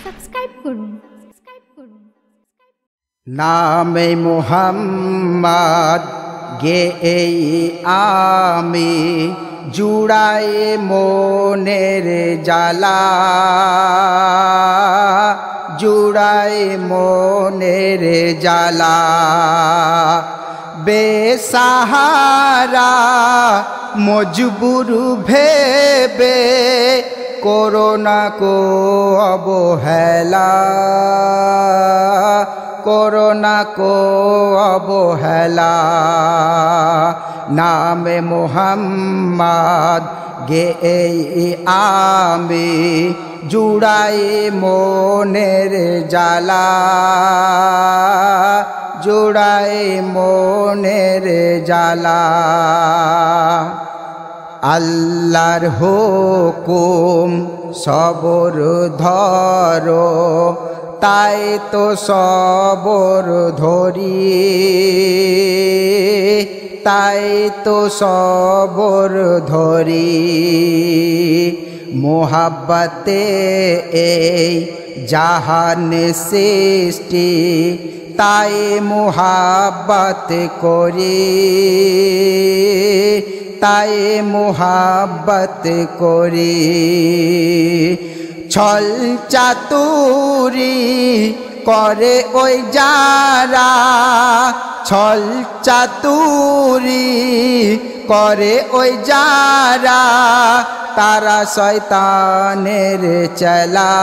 Subscribe করুন। নামে মুহাম্মদ গে এই আমি জুড়াই মনের জালা, জুড়াই মনের জালা। বেসাহারা মজবুর ভেবে করোনা কো অবহেলা, করোনা কো অবহেলা। নামে মুহাম্মদ গে এই আমি জুড়াই মনের জালা, জুড়াই মনের জালা। আল্লাহর হুকুম সবর ধরো, তাই তো সবর ধরি, তাই তো সবর ধরি। মোহাব্বতে এই জাহান সৃষ্টি, তাই মোহাব্বত করি, তাই মোহাব্বত করি। ছল চাতুরি করে ওই যারা, ছল চাতুরি করে ওই যারা, তারা শয়তানের চেলা,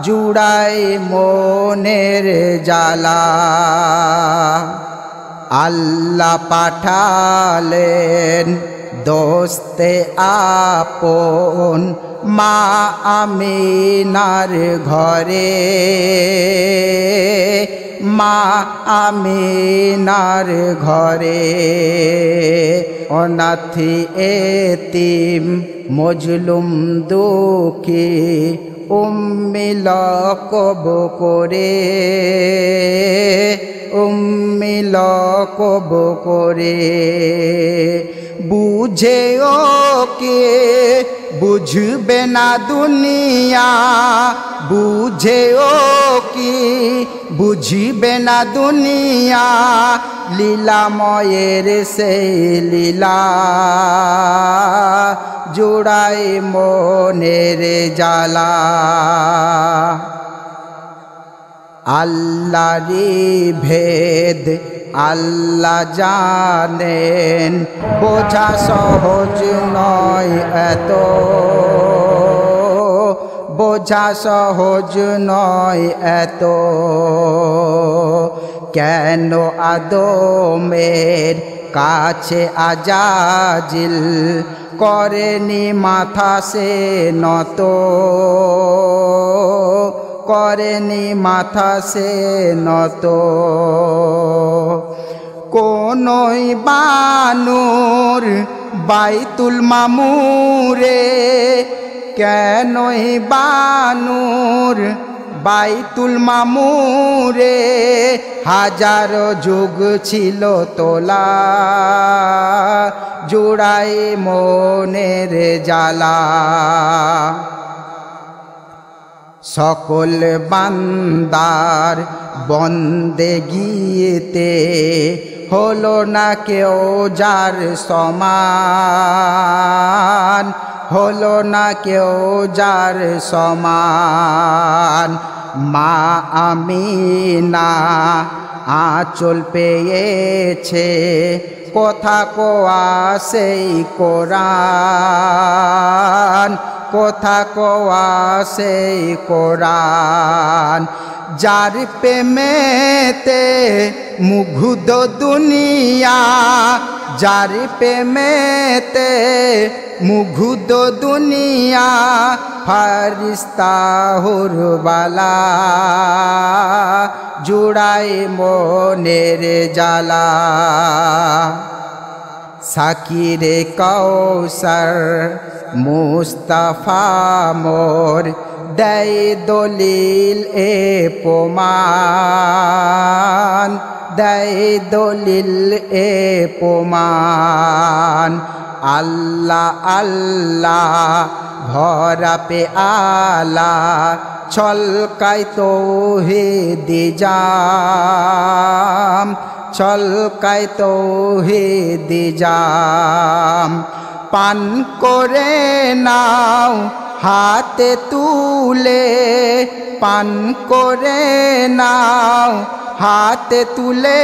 জুড়াই মনের জালা। আল্লাহ পাঠালেন দোস্তে আপন মা আমিনার ঘরে, মা আমিনার ঘরে। অনাথি এতিম মজলুম দুঃখী উম্মি লকব করে, উম্মি লকব করে। বুঝেও কে বুঝবে না দুনিয়া, বুঝেও কি বুঝবে না দুনিয়া। লীলাময়ের সেই লীলা, জোড়াই মনের জালা। আল্লাহরি ভেদ আল্লাহ জানেন, বোঝা সহজ নয় এত, বোঝা সহজ নয় এত। কেন আদমের কাছে আজাজিল করেনি মাথা সে নত, করেনি মাথা সে নত। কোনই বানর বাইতুল মামুরে, কেনই বানর বাইতুল মামুরে, হাজারো যুগ ছিল তোলা, জোড়াই মনের জালা। সকল বান্দার বন্দেগীতে হলো না কেউ যার সমান, হলো না কেউ যার সমান। মা আমিনা আঁচল পেয়েছে, কথা কোয়া সেই কোরআন, কথা কোয়া সেই কোরআন। যার প্রেমেতে মুগ্ধ দুনিয়া, যার প্রেমেতে মুগ্ধ দুনিয়া। ফারিস্তা হুরবালা, জুড়াই মনের জালা। সাকিরে কৌসর মুস্তাফা মোর, দেয় দলিল এ প্রমাণ, দেয় দলিল এ প্রমাণ। আল্লাহ আল্লাহ ভরা পে আলা ছলকায় তৌহিদি জাম ছলকায় তৌহিদি জাম পান করে নাও হাতে তুলে পান করে নাও হাতে তুলে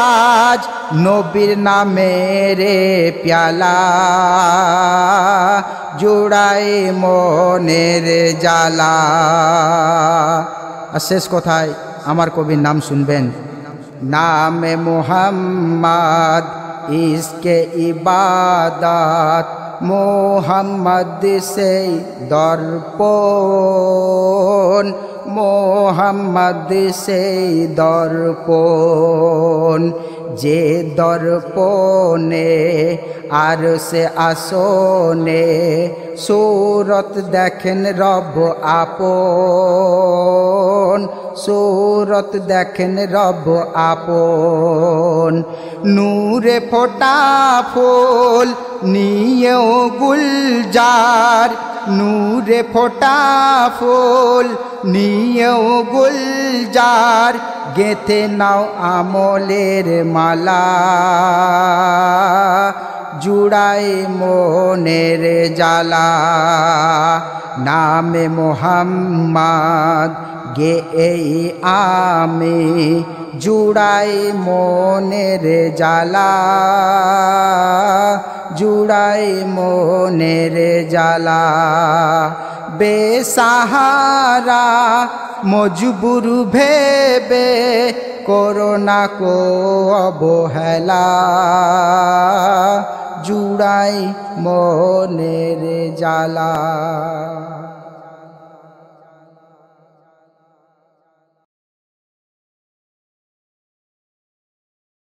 আজ নবীর নামের প্যালা জুড়াই মনের জ্বালা। আর শেষ কথায় আমার কবির নাম শুনবেন। নামে মুহাম্মদ ইসকে ইবাদত মোহাম্মদ সেই দর্পণ মোহাম্মদ সেই দর্পণ যে দর্পণে আর সে আসনে সুরত দেখেন রব আপন সুরত দেখেন রব আপন নূরে ফোটা ফুল নিয়েও গুলজার নূরে ফোটা ফুল নিয়েও গুলজার গেথে নাও আমলের মালা জুড়াই মনের জ্বালা। নামে মোহাম্মদ গে এই আমি জুড়াই মনের জ্বালা জুড়াই মনের জ্বালা। বেসাহারা মজবুর ভেবে করোনা কো অবহেলা জুড়াই মনের জ্বালা।